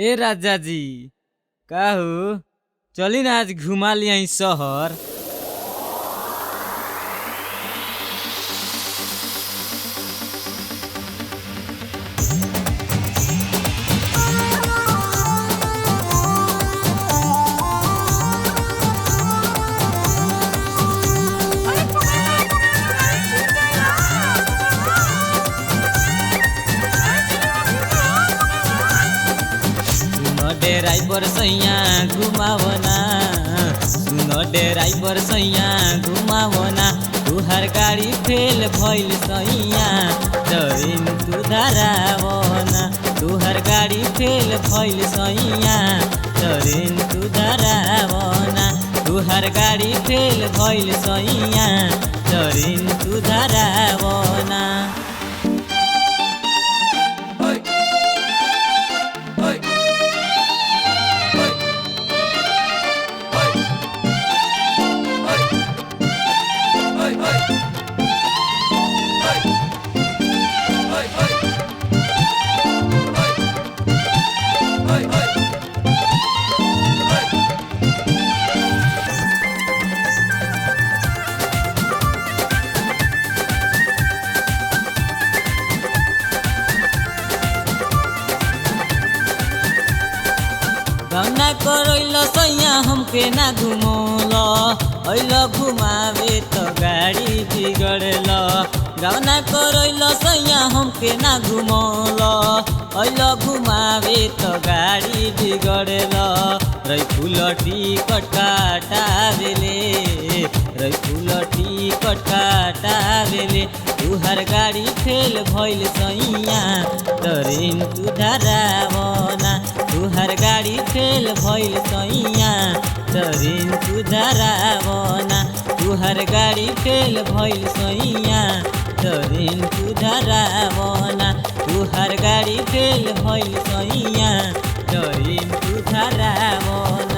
ए राजा जी का हो चली ना आज घुमा लिया शहर। ड्राइवर सैया घुमावना सुनो ड्राइवर सैया घुमावना तुहार गाड़ी फेल भइल सैया ट्रेन तू धरावना तुहार गाड़ी फेल भइल सैया ट्रेन तू धरावना तुहार गाड़ी फेल भइल सैया ट्रेन तू धरावना। गौना करैल सैया हमके ना घुमौल ऐल घुमावे तो गाड़ी बिगड़ल। गौना करैल सैया हमके ना घुमौल ऐल घुमावे तो गाड़ी बिगड़ल। रैफुल टिकट काटावेले रैफुल टिकट काटावेले तुहार गाड़ी फेल भइल सैया ट्रेन तू धरावना तुहार गाड़ी फेल भइल सैया ट्रेन तू धरावना तुहार गाड़ी फेल भइल सैया ट्रेन तू धरावना तुहार गाड़ी फेल भइल सैया ट्रेन तू धरावना।